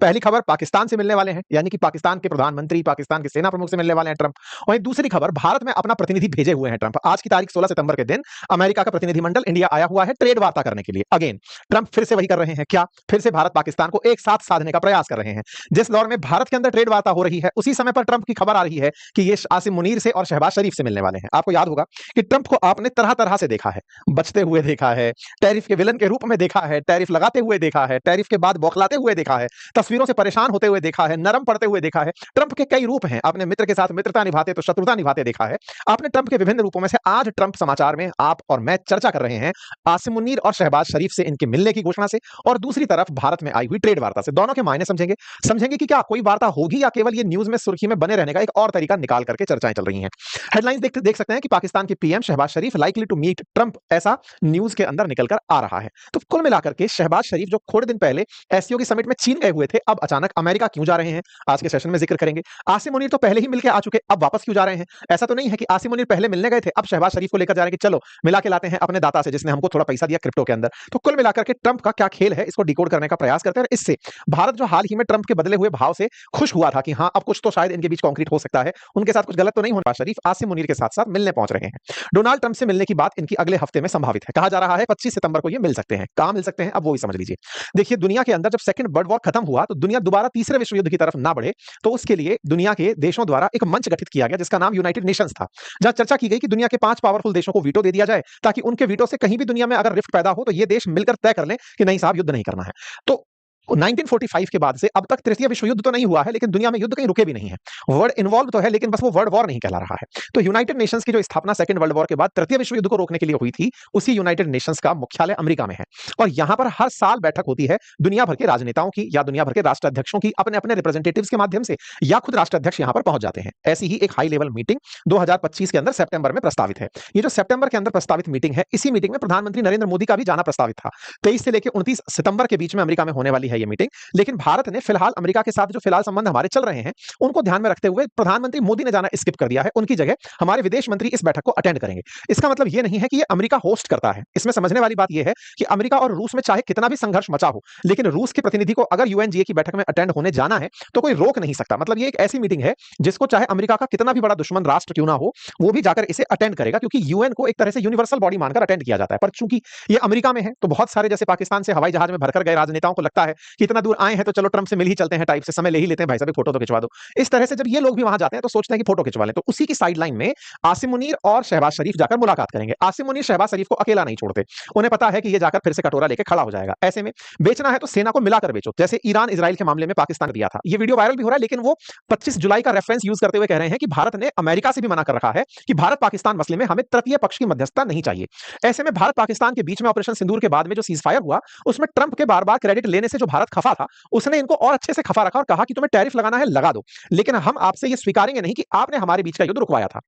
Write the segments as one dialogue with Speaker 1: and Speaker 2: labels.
Speaker 1: पहली खबर पाकिस्तान से मिलने वाले हैं, यानी कि पाकिस्तान के प्रधानमंत्री, पाकिस्तान के सेना प्रमुख से मिलने वाले हैं ट्रंप। वहीं दूसरी खबर, भारत में अपना प्रतिनिधि भेजे हुए हैं ट्रंप। आज की तारीख 16 सितंबर के दिन अमेरिका का प्रतिनिधिमंडल इंडिया आया हुआ है ट्रेड वार्ता करने के लिए। अगेन ट्रंप फिर से वही कर रहे हैं, क्या फिर से भारत पाकिस्तान को एक साथ साधने का प्रयास कर रहे हैं। जिस दौर में भारत के अंदर ट्रेड वार्ता हो रही है, उसी समय पर ट्रंप की खबर आ रही है कि ये आसिम मुनीर से और शहबाज शरीफ से मिलने वाले हैं। आपको याद होगा कि ट्रंप को आपने तरह तरह से देखा है, बचते हुए देखा है, टैरिफ के विलन के रूप में देखा है, टैरिफ लगाते हुए देखा है, टैरिफ के बाद बौखलाते हुए देखा है, तस्वीरों से परेशान होते हुए देखा है, नरम पड़ते हुए देखा है। ट्रंप के कई रूप हैं। आपने मित्र के साथ मित्रता निभाते तो शत्रुता निभाते देखा है। आपने ट्रंप के विभिन्न रूपों में से आज ट्रंप समाचार में आप और मैं चर्चा कर रहे हैं आसिम मुनीर और शहबाज शरीफ से इनके मिलने की घोषणा से, और दूसरी तरफ भारत में आई हुई ट्रेड वार्ता से। दोनों के मायने समझेंगे कि क्या कोई वार्ता होगी या केवल ये न्यूज में सुर्खी में बने रहने का एक और तरीका निकाल करके चर्चाएं चल रही हैं। हेडलाइंस देख सकते हैं कि पाकिस्तान के PM Shehbaz Sharif likely to meet Trump, ऐसा न्यूज के अंदर निकलकर आ रहा है। तो कुल मिलाकर के शहबाज शरीफ जो थोड़े दिन पहले एससीओ की समिट में चीन गए हुए थे, अब अचानक अमेरिका क्यों जा रहे हैं, आज के सेशन में जिक्र करेंगे। आसिम मुनीर तो पहले ही मिलकर आ चुके, अब वापस क्यों जा रहे हैं। ऐसा तो नहीं है कि आसिम मुनीर पहले मिलने गए थे, अब शहबाज शरीफ को लेकर जा रहे हैं कि चलो मिला के लाते हैं अपने दाता से जिसने हमको थोड़ा पैसा दिया क्रिप्टो के अंदर। तो कुल मिलाकर के ट्रंप का क्या खेल है, इसको डिकोड करने का प्रयास करते हैं। इससे भारत जो हाल ही में ट्रंप के बदले हुए भाव से खुश हुआ था कि हाँ अब कुछ तो शायद इनके बीच कॉन्क्रीट हो सकता है, उनके साथ कुछ गलत तो नहीं होना, शरीफ आसिम मुनीर के साथ साथ मिलने पहुंच रहे हैं। डोनाल्ड ट्रंप से मिलने की बात इनकी अगले हफ्ते में संभावित है, कहा जा रहा है 25 सितंबर को ये मिल सकते हैं। कहां मिल सकते हैं अब वो ही समझ लीजिए। देखिए दुनिया के अंदर जब सेकंड वर्ल्ड वॉर खत्म हुआ तो दुनिया दोबारा तीसरे विश्व युद्ध की तरफ ना बढ़े, तो उसके लिए दुनिया के देशों द्वारा एक मंच गठित किया गया जिसका नाम यूनाइटेड नेशंस था, जहां चर्चा की गई कि दुनिया के 5 पावरफुल देशों को वीटो दे दिया जाए, ताकि उनके वीटो से कहीं भी दुनिया में अगर रिफ्ट पैदा हो तो ये देश मिलकर तय कर लें कि नहीं साहब युद्ध नहीं करना है। तो 1945 के बाद से अब तक तृतीय विश्व युद्ध तो नहीं हुआ है, लेकिन दुनिया में युद्ध कहीं रुके भी नहीं है। वर्ड इन्वॉल्व तो है, लेकिन बस वो वर्ल्ड वॉर नहीं कहला रहा है। तो यूनाइटेड नेशंस की जो स्थापना सेकंड वर्ल्ड वॉर के बाद तृतीय विश्व युद्ध को रोकने के लिए हुई थी, उसी यूनाइटेड नेशंस का मुख्यालय अमेरिका में है, और यहां पर हर साल बैठक होती है दुनिया भर के राजनेताओं की या दुनिया भर के राष्ट्राध्यक्षों की, अपने अपने रिप्रेजेंटेटिव्स के माध्यम से, या खुद राष्ट्राध्यक्ष यहां पर पहुंच जाते हैं। ऐसी ही एक हाई लेवल मीटिंग 2025 के अंदर सितंबर में प्रस्तावित है। ये जो सितंबर के अंदर प्रस्तावित मीटिंग है, इसी मीटिंग में प्रधानमंत्री नरेंद्र मोदी का भी जाना प्रस्तावित था। 23 से लेकर 29 सितंबर के बीच में अमेरिका में होने वाली है ये मीटिंग। लेकिन भारत ने फिलहाल अमेरिका के साथ जो फिलहाल संबंध हमारे चल रहे हैं उनको ध्यान में रखते हुए प्रधानमंत्री मोदी ने जाना स्किप कर दिया है। उनकी जगह हमारे विदेश मंत्री इस बैठक को अटेंड करेंगे। इसका मतलब यह नहीं है कि ये अमेरिका होस्ट करता है। इसमें समझने वाली बात यह है कि अमेरिका और रूस में चाहे कितना भी संघर्ष मचा हो, लेकिन रूस के प्रतिनिधि को अगर यूएनजीए की बैठक में अटेंड होने जाना है तो कोई रोक नहीं सकता। मतलब ये एक ऐसी मीटिंग है जिसको चाहे अमेरिका का कितना भी बड़ा दुश्मन राष्ट्र क्यों ना हो, वो भी जाकर इसे अटेंड करेगा, क्योंकि यूएन को एक तरह से यूनिवर्सल बॉडी मानकर अटेंड किया जाता है। पर चूंकि ये अमेरिका में है तो बहुत सारे जैसे पाकिस्तान से हवाई जहाज में भरकर गए राजनेताओं को लगता है कि इतना दूर आए हैं तो चलो ट्रंप से मिल ही चलते हैं, टाइप से समय ले ही लेते हैं, भाई साहब फोटो तो खिंचवा दो। इस तरह से जब ये लोग भी वहां जाते हैं तो सोचते हैं कि फोटो खिंचवा लें, तो उसी की साइडलाइन में आसिम मुनीर और शहबाज शरीफ जाकर मुलाकात करेंगे। आसिम मुनीर शहबाज शरीफ को अकेला नहीं छोड़ते, उन्हें पता है कि ये जाकर फिर से कटोरा लेकर खड़ा हो जाएगा। ऐसे में बेचना है तो सेना को मिलाकर बेचो, जैसे ईरान इजराइल के मामले में पाकिस्तान दिया था। ये वीडियो वायरल भी हो रहा है, लेकिन वो 25 जुलाई का रेफरेंस यूज करते हुए कह रहे हैं कि भारत ने अमेरिका से भी मना कर रखा है कि भारत पाकिस्तान मसले में हमें तृतीय पक्ष की मध्यस्थता नहीं चाहिए। ऐसे में भारत पाकिस्तान के बीच में ऑपरेशन सिंदूर के बाद में जो सीज फायर हुआ, उसमें ट्रंप के बार बार क्रेडिट लेने से जो भारत खफा था, उसने इनको और अच्छे से खफा रखा और कहा कि तुम्हें टैरिफ लगाना है लगा दो, लेकिन हम आपसे ये स्वीकारेंगे नहीं कि आपने हमारे बीच का युद्ध रुकवाया था।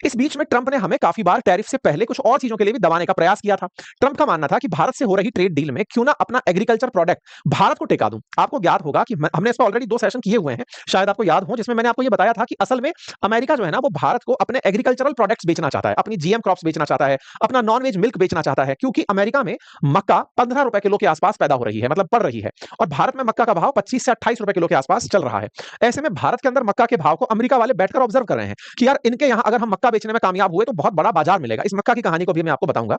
Speaker 1: इस बीच में ट्रंप ने हमें काफी बार टैरिफ से पहले कुछ और चीजों के लिए भी दबाने का प्रयास किया था। ट्रंप का मानना था कि भारत से हो रही ट्रेड डील में क्यों ना अपना एग्रीकल्चर प्रोडक्ट भारत को टेका दूं। आपको याद होगा कि हमने इस पर ऑलरेडी 2 सेशन किए हुए हैं, शायद आपको याद हो, जिसमें मैंने आपको ये बताया था कि असल में अमेरिका जो है ना वो भारत को अपने एग्रीकल्चरल प्रोडक्ट्स बेचना चाहता है, अपनी जीएम क्रॉप्स बेचना चाहता है, अपना नॉन वेज मिल्क बेचना चाहता है, क्योंकि अमेरिका में मक्का 15 रुपए किलो के आसपास पैदा हो रही है, मतलब बढ़ रही है, और भारत में मक्का का भाव 25 से 28 रुपए किलो के आसपास चल रहा है। ऐसे में भारत के अंदर मक्का के भाव को अमेरिका वाले बैठकर ऑब्जर्व कर रहे हैं कि यार इनके यहां अगर हम मक्का बेचने में कामयाब हुए तो बहुत बड़ा बाजार मिलेगा। इस मक्का की कहानी को भी मैं आपको बताऊंगा।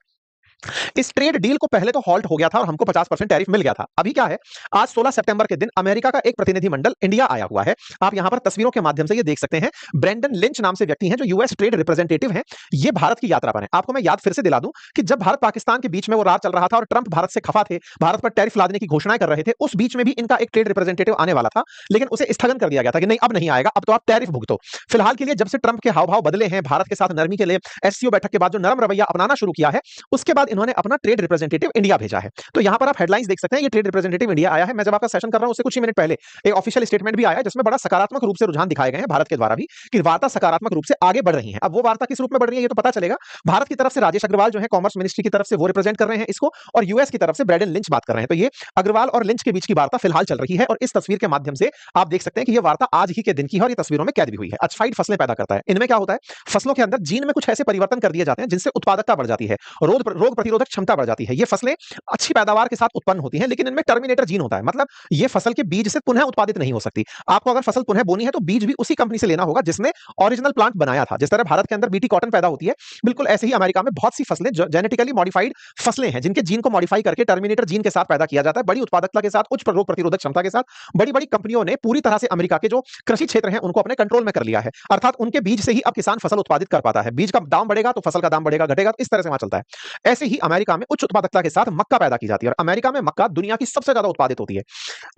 Speaker 1: इस ट्रेड डील को पहले तो हॉल्ट हो गया था और हमको 50% टैरिफ मिल गया था। अभी क्या है, आज 16 सितंबर के दिन अमेरिका का एक प्रतिनिधिमंडल इंडिया आया हुआ है। आप यहां पर तस्वीरों के माध्यम से ये देख सकते हैं। ब्रेंडन लिंच नाम से व्यक्ति हैं जो यूएस ट्रेड रिप्रेजेंटेटिव हैं। ये भारत की यात्रा पर है। आपको मैं याद फिर से दिला दूं कि जब भारत पाकिस्तान के बीच में वो रार चल रहा था और ट्रंप भारत से खफा थे, भारत पर टैरिफ लादने की घोषणाएं कर रहे थे, उस बीच में भी इनका एक ट्रेड रिप्रेजेंटेटिव आने वाला था, लेकिन उसे स्थगन कर दिया गया था कि नहीं अब नहीं आएगा, अब तो आप टैरिफ भुगतो। फिलहाल के लिए जब से ट्रंप के हाव भाव बदले हैं, भारत के साथ नरमी के लिए एससीओ बैठक के बाद जो नरम रवैया अपनाना शुरू किया है, उसके बाद इन्होंने अपना ट्रेड रिप्रेजेंटेटिव इंडिया भेजा है। तो यहां पर आप हेडलाइंस देख सकते हैं, ये ट्रेड रिप्रेजेंटेटिव इंडिया आया है। मैं जब आपका सेशन कर रहा हूं उससे कुछ ही मिनट पहले एक ऑफिशियल स्टेटमेंट भी आया जिसमें बड़ा सकारात्मक रूप से रुझान दिखाए गए हैं भारत के द्वारा भी कि वार्ता सकारात्मक रूप से आगे बढ़ रही है। अब वो वार्ता किस रूप में बढ़ रही है ये तो पता चलेगा। भारत की तरफ से राजेश अग्रवाल जो है कॉमर्स मिनिस्ट्री की तरफ से वो रिप्रेजेंट कर रहे हैं इसको, और यूएस की तरफ से ब्रेडन लिंच बात कर रहे हैं। तो ये अग्रवाल और लिंच के बीच की वार्ता फिलहाल चल रही है, और इस तस्वीर के माध्यम से आप देख सकते हैं कि ये वार्ता आज ही के दिन की है और ये तस्वीरों में कैद भी हुई है। अचफाइड फसलें पैदा करता है। इनमें क्या होता है, फसलों के अंदर जीन में कुछ ऐसे परिवर्तन कर दिए जाते हैं जिनसे उत्पादकता बढ़ जाती है, रोग प्रतिरोधक क्षमता बढ़ जाती है। ये फसलें अच्छी पैदावार के साथ उत्पन्न होती हैं, लेकिन इनमें टर्मिनेटर जीन होता है। मतलब ये फसल के बीज से पुनः उत्पादित नहीं हो सकती। आपको अगर फसल पुनः बोनी है तो बीज भी उसी कंपनी से लेना होगा जिसने ओरिजिनल प्लांट बनाया था। जिस तरह भारत के अंदर बीटी कॉटन पैदा होती है, बिल्कुल ऐसे ही अमेरिका में बहुत सी फसलें जेनेटिकली मॉडिफाइड फसलें हैं जिनके जीन को मॉडिफाई करके टर्मिनेटर जीन के साथ पैदा किया जाता है। बड़ी उत्पादकता के साथ, उच्च रोग प्रतिरोधक क्षमता के साथ बड़ी-बड़ी कंपनियों ने पूरी तरह से अमेरिका के जो कृषि क्षेत्र हैं उनको अपने कंट्रोल में कर लिया है। अर्थात उनके बीज से ही अब किसान फसल उत्पादित कर पाता है। बीज का दाम बढ़ेगा तो फसल का दाम बढ़ेगा, घटेगा, तो इस तरह से वहां चलता है। ऐसे ही अमेरिका में उच्च उत्पादकता के साथ मक्का पैदा की जाती है और अमेरिका में मक्का दुनिया की सबसे ज्यादा उत्पादित होती है।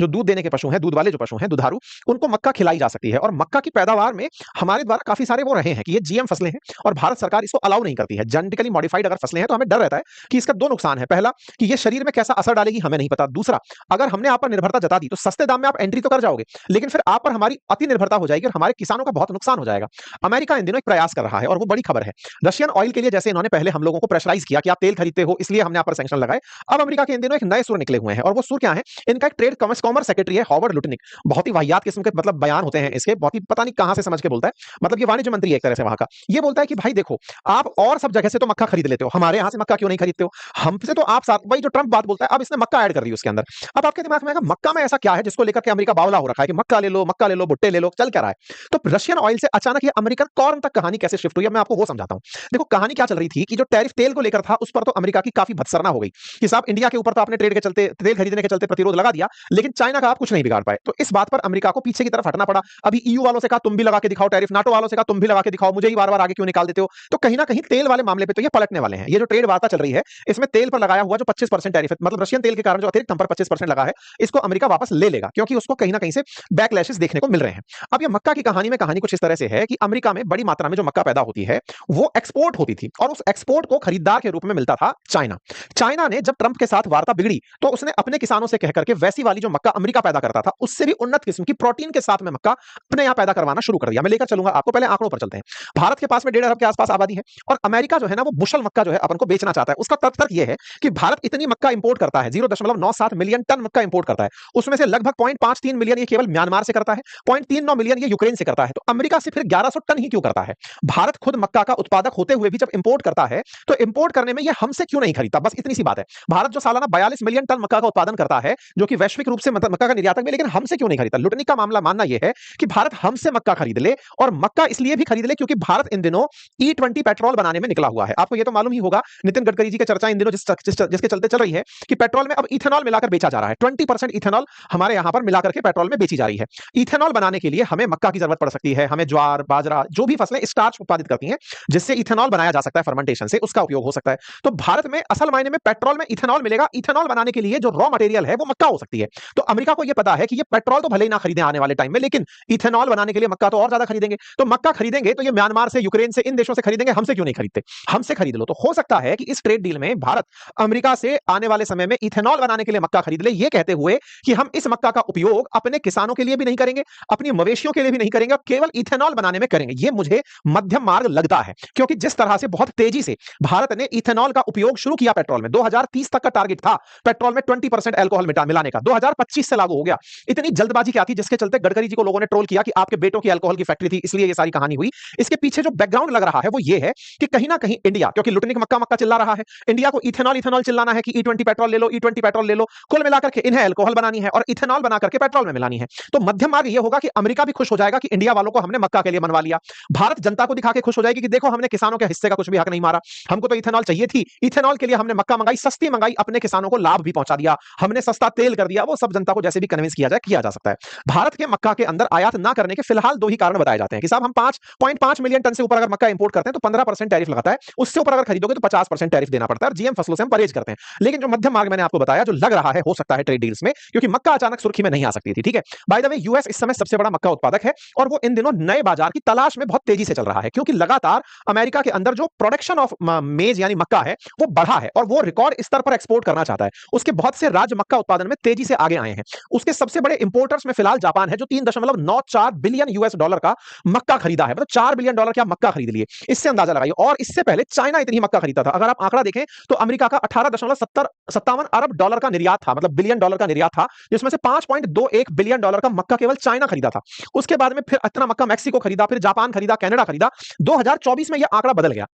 Speaker 1: जो दूध देने के पशु हैं, दूध वाले जो पशु हैं, दुधारू, उनको मक्का खिलाई जा सकती है। और मक्का की पैदावार में हमारे द्वारा काफी सारे वो रहे हैं कि ये जीएम फसलें हैं और भारत सरकार इसको अलाउ नहीं करती है। जेनेटिकली मॉडिफाइड अगर फसलें हैं तो हमें डर रहता है कि इसका दो नुकसान है। पहला कि ये शरीर में कैसा असर डालेगी हमें नहीं पता। दूसरा, अगर हमने आप पर निर्भरता जता दी तो सस्ते दाम में आप एंट्री तो कर जाओगे, लेकिन फिर आप पर हमारी अति निर्भरता हो जाएगी और हमारे किसानों का बहुत नुकसान हो जाएगा। अमेरिका इन दिनों एक प्रयास कर रहा है और वो बड़ी खबर है। रशियन ऑयल के लिए जैसे इन्होंने पहले हम लोगों को प्रेशराइज किया कि आप तेल खरीदते हो इसलिए हमने आप पर सैंक्शन लगाए, अब अमेरिका के इन दिनों एक नए सुर निकले हुए हैं और वो सुर क्या है? इनका एक ट्रेड कॉमर्स सेक्रेटरी है, हॉवर्ड लुटनिक। बहुत ही वाहियात किस्म के मतलब बयान होते हैं इसके, बहुत ही पता नहीं कहां से समझ के बोलता है। मतलब ये वाणिज्य मंत्री है एक तरह से वहां का। ये बोलता है कि भाई देखो, आप और सब जगह से तो मक्का खरीद लेते हो, हमारे यहां से मक्का क्यों नहीं खरीदते हो? हमसे तो आप साथ, वही जो ट्रंप बात बोलता है, अब इसने मक्का ऐड कर दी उसके अंदर। अब आपके दिमाग में आएगा मक्का में ऐसा क्या है जिसको लेकर के अमेरिका बावला हो रखा है कि मक्का ले लो, भुट्टे ले लो, चल क्या रहा है? तो रशियन ऑयल से अचानक ये अमेरिकन कॉर्न तक कहानी कैसे शिफ्ट हुई है मैं आपको वो समझाता हूं। देखो कहानी क्या चल रही थी कि जो टैरिफ तेल को लेकर था उस पर तो अमेरिका की काफी भत्सरना हो गई कि साहब इंडिया के ऊपर तो आपने ट्रेड के चलते, तेल खरीदने के चलते प्रतिरोध लगा दिया, लेकिन चाइना का आप कुछ नहीं बिगाड़ पाए। तो इस बात पर अमेरिका को पीछे की तरफ हटना पड़ा। अभी ईयू वालों से कहा तुम भी लगा के दिखाओ टैरिफ, नाटो वालों से कहा तुम भी लगा के दिखाओ, मुझे ही बार-बार आगे क्यों निकाल देते हो? तो कहीं ना कहीं तेल वाले मामले पे तो ये पलटने वाले हैं। ये जो ट्रेड वार्ता चल रही है इसमें तेल पर लगाया हुआ जो 25% टैरिफ है, मतलब रशियन तेल के कारण जो अतिरिक्त हम पर 25% लगा है, इसको अमेरिका वापस ले लेगा क्योंकि उसको कहीं ना कहीं से बैकलैशेस देखने को मिल रहे हैं। अब ये मक्का की कहानी में कहानी कुछ इस तरह से है कि अमेरिका में बड़ी मात्रा में जो मक्का पैदा होती है वो एक्सपोर्ट होती थी और उस एक्सपोर्ट को खरीदार के रूप में मिलता था चाइना। चाइना ने जब ट्रंप के साथ वार्ता बिगड़ी तो उसने अपने किसानों से कहकर के वैसी वाली जो मक्का अमेरिका पैदा करता था उससे भी उन्नत किस्म की प्रोटीन के साथ में मक्का अपने यहां पैदा करवाना शुरू कर दिया। मैं लेकर चलूंगा आपको, पहले आंकड़ों पर चलते हैं। भारत के पास में 1.5 अरब के आसपास आबादी है और अमेरिका जो है ना वो बुशल मक्का जो है अपन को बेचना चाहता है। उसका तर्क यह है कि भारत इतनी मक्का इंपोर्ट करता है, 0.97 मिलियन टन मक्का इंपोर्ट करता है, उसमें से लगभग 0.53 मिलियन ये केवल म्यांमार से करता है, 0.39 मिलियन ये यूक्रेन से करता है। तो अमेरिका से फिर 1100 टन ही क्यों करता है? भारत खुद मक्का का उत्पादक होते हुए भी जब इंपोर्ट करता है तो इंपोर्ट करने में ये हमसे क्यों नहीं खरीदता? बस इतनी सी बात है। भारत जो सालाना 42 मिलियन टन मक्का का उत्पादन करता है, जो कि वैश्विक रूप से मक्का का निर्यातक में, लेकिन हमसे क्यों नहीं खरीदता? लुटनी का मामला मानना यह है कि भारत हमसे मक्का खरीद ले और मक्का इसलिए भी खरीद ले क्योंकि भारत इन दिनों E20 पेट्रोल बनाने में निकला हुआ है। आपको यह तो मालूम ही होगा, नितिन गडकरी जी की चर्चा इन दिनों जिसके चलते चल रही है कि पेट्रोल में अब इथेनॉल मिलाकर बेचा जा रहा है। 20% इथेनॉल हमारे यहां पर मिलाकर के पेट्रोल में बेची जा रही है। इथेनॉल बनाने के लिए हमें मक्का की जरूरत पड़ सकती है, हमें ज्वार, बाजरा, जो भी फसलें स्टार्च उत्पादित करती हैं जिससे इथेनॉल बनाया जा सकता है, फर्मेंटेशन से उसका उपयोग हो सकता है। तो भारत में असल मायने में पेट्रोल में इथेनॉल मिलेगा। इथेनॉल बनाने के लिए जो रॉ मटेरियल है वो मक्का हो सकती है। तो अमेरिका को यह पता है कि ये पेट्रोल तो भले ही ना खरीदें आने वाले टाइम में, लेकिन इथेनॉल बनाने के लिए मक्का तो और ज्यादा खरीदेंगे। तो मक्का खरीदेंगे तो ये म्यांमार से, यूक्रेन से, इन देशों से खरीदेंगे, हमसे क्यों नहीं खरीदते? हमसे खरीद लो। तो हो सकता है कि इस ट्रेड डील में भारत अमेरिका से आने वाले समय में इथेनॉल बनाने के लिए मक्का खरीद ले, ये कहते हुए कि हम इस मक्का का उपयोग अपने किसानों के लिए भी नहीं करेंगे, अपनी मवेशियों के लिए भी नहीं करेंगे, और केवल इथेनॉल बनाने में करेंगे। ये मुझे मध्यम मार्ग लगता है क्योंकि जिस तरह से बहुत तेजी से भारत ने इथेनॉल का उपयोग शुरू किया पेट्रोल में, 2030 तक का टारगेट था पेट्रोल में 20% अल्कोहल मिलाने का, 2025 से लागू हो गया। इतनी जल्दबाजी क्या थी जिसके चलते गडकरी जी को लोगों ने ट्रोल किया कि आपके बेटों की अल्कोहल की फैक्ट्री थी, इसलिए ये सारी कहानी हुई। इसके पीछे जो बैकग्राउंड लग रहा है वो ये है कि कहीं ना कहीं इंडिया, क्योंकि लुटनिक मक्का मक्का चिल्ला रहा है, इंडिया को इथेनॉल चिल्लाना है कि E20 पेट्रोल ले लो, E20 पेट्रोल ले लो, कुल मिलाकर के इन्हें अल्कोहल बनानी है और इथेनॉल बना करके पेट्रोल में मिलानी है। तो मध्यम मार्ग ये होगा कि अमेरिका भी खुश हो जाएगा कि इंडिया वालों को हमने मक्का के लिए मनवा लिया। भारत जनता को दिखा के खुश हो जाएगी कि देखो हमने किसानों के हिस्से का कुछ भी हक नहीं मारा, हमको तो इथेनॉल चाहिए थी, इथेनॉल के लिए हमने मक्का मंगाई, सस्ती मंगाई, अपने किसानों को लाभ भी पहुंचा दिया, हमने सस्ता तेल कर दिया। वो सब जनता को जैसे भी कन्विंस किया जाए किया जा सकता है। भारत के मक्का के अंदर आयात ना करने के फिलहाल दो ही कारण बताए जाते हैं कि साहब हम 5.5 मिलियन टन से ऊपर अगर मक्का इंपोर्ट करते हैं तो 15% टैरिफ लगाता है, उससे ऊपर अगर खरीदोगे तो 50% टैरिफ देना पड़ता है, और जीएम फसलों से हम परहेज करते हैं। लेकिन जो मध्यम मार्ग मैंने आपको बताया जो लग रहा है हो सकता है ट्रेड डील्स में, क्योंकि मक्का अचानक सुर्खी में नहीं आ सकती थी। ठीक है, बाय द वे यूएस इस समय सबसे बड़ा मक्का उत्पादक है और वो इन दिनों नए बाजार की तलाश में बहुत तेजी से चल रहा है क्योंकि लगातार अमेरिका के अंदर जो प्रोडक्शन ऑफ मेज यानी मक्का है वो बढ़ा है और वो रिकॉर्ड स्तर पर एक्सपोर्ट करना चाहता है। उसके बहुत से राज्य मक्का उत्पादन में तेजी से आगे आए हैं। उसके सबसे बड़े इंपोर्टर्स में फिलहाल जापान है जो 3.94 बिलियन यूएस डॉलर का मक्का खरीदा है, मतलब $4 बिलियन क्या मक्का खरीद लिए, इससे अंदाजा लगाइए। और इससे पहले चाइना इतनी मक्का खरीदता था। अगर आप आंकड़ा देखें तो अमेरिका का 18.57 अरब डॉलर का निर्यात था, मतलब बिलियन डॉलर का निर्यात था, जिसमें से $5.21 बिलियन का मक्का केवल चाइना खरीदा था। उसके बाद में फिर इतना मक्का मैक्सिको खरीदा, फिर जापान खरीदा, कनाडा खरीदा। 2024 में यह आंकड़ा बदल गया।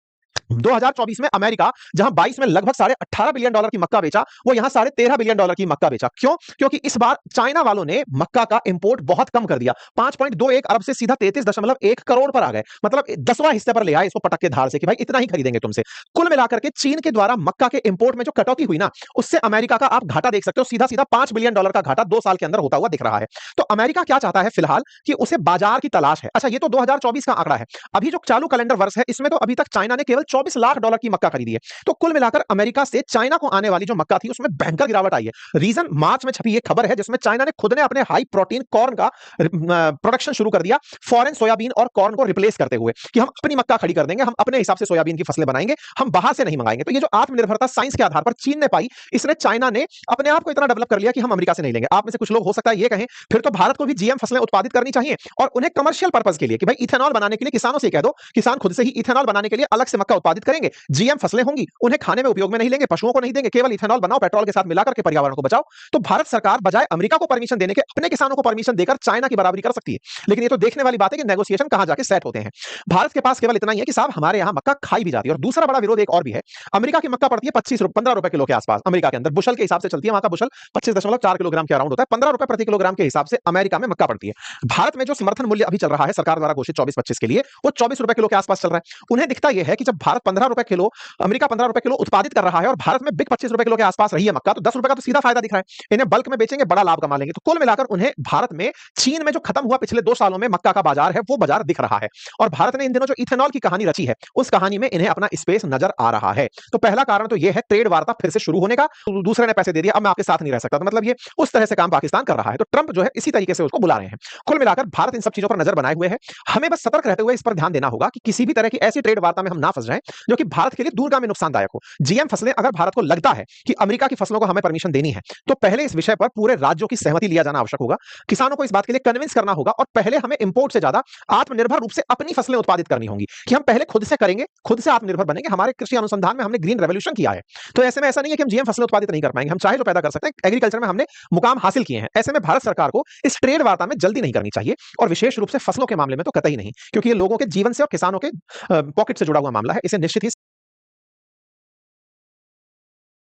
Speaker 1: 2024 में अमेरिका जहां 22 में लगभग $18.5 बिलियन की मक्का बेचा, वो यहां $13.5 बिलियन की मक्का बेचा। क्यों? क्योंकि इस बार चाइना वालों ने मक्का का इंपोर्ट बहुत कम कर दिया। 5.21 अरब से सीधा 33.1 करोड़ पर आ गए। मतलब 10वां हिस्से पर ले आए इसको पटक के धार से कि भाई इतना ही खरीदेंगे तुमसे। कुल मिलाकर के चीन के द्वारा मक्का के इंपोर्ट में जो कटौती हुई ना, उससे अमेरिका का आप घाटा देख सकते हो, सीधा सीधा $5 बिलियन का घाटा 2 साल के अंदर होता हुआ दिख रहा है। तो अमेरिका क्या चाहता है फिलहाल कि उसे बाजार की तलाश है। अच्छा, ये तो 2024 का आंकड़ा है। अभी जो चालू कैलेंडर वर्ष है, इसमें तो अभी तक चाइना ने केवल $24 लाख की मक्का खरीदी है। तो कुल मिलाकर अमेरिका से चाइना को आने वाली जो मक्का थी, उसमें भयंकर गिरावट आई है। रीजन मार्च में छपी ये खबर है, जिसमें चाइना ने खुद ने अपने हाई प्रोटीन कॉर्न का प्रोडक्शन शुरू कर दिया, फॉरेन सोयाबीन और कॉर्न को रिप्लेस करते हुए कि हम अपनी मक्का खड़ी कर देंगे, हम अपने हिसाब से सोयाबीन की फसलें बनाएंगे, हम बाहर से नहीं मंगाएंगे। तो ये जो आत्मनिर्भरता साइंस के आधार पर चीन ने पाई, इसने चाइना ने अपने आप को इतना डेवलप कर लिया कि हम अमेरिका से नहीं लेंगे। आप में से कुछ लोग हो सकता है ये कहें, फिर तो भारत को भी जीएम फसलें उत्पादित करनी चाहिए और उन्हें कमर्शियल पर्पस के लिए कि भाई इथेनॉल बनाने के लिए किसानों से कह दो, किसान खुद से ही इथेनॉल बनाने के लिए अलग से मक्का उत्पादित करेंगे। जीएम फसलें होंगी, उन्हें खाने में उपयोग में नहीं लेंगे, पशुओं को नहीं देंगे, केवल इथेनॉल बनाओ, पेट्रोल के साथ मिलाकर के पर्यावरण को बचाओ। तो भारत सरकार बजाय अमेरिका को परमिशन देने के अपने किसानों को परमिशन देकर चाइना की बराबरी कर सकती है। लेकिन ये तो देखने वाली बात है कि नेगोशिएशन कहां जाके सेट होते हैं। भारत के पास केवल इतना ही है कि साहब हमारे यहां मक्का खाई भी जाती है। और दूसरा बड़ा विरोध एक और भी है, अमेरिका की मक्का पड़ती है 15 रुपए किलो के आसपास अमेरिका के अंदर, बुशल के हिसाब से चलती है, वहां का बुशल 25.4 किलोग्राम के अराउंड होता है। 15 रुपए प्रति किलोग्राम के हिसाब से अमेरिका में मक्का पड़ती है। भारत में जो समर्थन मूल्य अभी चल रहा है सरकार द्वारा घोषित 24-25 के लिए, वो 24 रुपए किलो के आसपास चल रहा है। उन्हें दिखता यह है कि जब भारत 15 रुपए किलो, अमेरिका 15 रुपए किलो उत्पादित कर रहा है और भारत में बिक 25 रुपए किलो के आसपास रही है मक्का, तो 10 रुपए का तो सीधा फायदा दिख रहा है। इन्हें बल्क में बेचेंगे, बड़ा लाभ कमा लेंगे। तो कुल मिलाकर उन्हें भारत में चीन में जो खत्म हुआ पिछले 2 सालों में मक्का का बाजार है, वो बाजार दिख रहा है। और भारत ने इन दिनों जो इथेनॉल की कहानी रची है, उस कहानी में इन्हें अपना स्पेस नजर आ रहा है। तो पहला कारण तो यह है ट्रेड वार्ता फिर से शुरू होने का। दूसरे ने पैसे दे दिया, अब मैं आपके साथ नहीं रह सकता। तो मतलब ये उस तरह से काम पाकिस्तान कर रहा है। तो ट्रंप जो है इसी तरीके से उसको बुला रहे हैं। कुल मिलाकर भारत इन सब चीजों पर नजर बनाए हुए है। हमें बस सतर्क रहते हुए इस पर ध्यान देना होगा कि किसी भी तरह की ऐसी ट्रेड वार्ता में हम ना फंस जाएं जो कि भारत के लिए दूरगामी नुकसानदायक हो। जीएम फसलें अगर भारत को लगता है कि अमेरिका की फसलों को हमें परमिशन देनी है, तो पहले इस विषय पर पूरे राज्यों की सहमति लिया जाना आवश्यक होगा। किसानों को इस बात के लिए कन्विंस करना होगा और पहले हमें इंपोर्ट से ज्यादा आत्मनिर्भर रूप से अपनी फसलें उत्पादित करनी होंगी कि हम पहले खुद से करेंगे, खुद से आत्मनिर्भर बनेंगे। हमारे कृषि अनुसंधान में हमने ग्रीन रेवोल्यूशन किया है। तो ऐसे में ऐसा नहीं है कि हम जीएम फसलें उत्पादित नहीं कर पाएंगे, हम चाहे जो पैदा कर सकते हैं। एग्रीकल्चर में हमने मुकाम हासिल किए हैं। ऐसे में भारत सरकार को इस ट्रेड वार्ता में जल्दी नहीं करनी चाहिए और विशेष रूप से फसलों के मामले में तो कतई नहीं, क्योंकि ये लोगों के जीवन से और किसानों के पॉकेट से जुड़ा हुआ मामला है। इसे निश्चित ही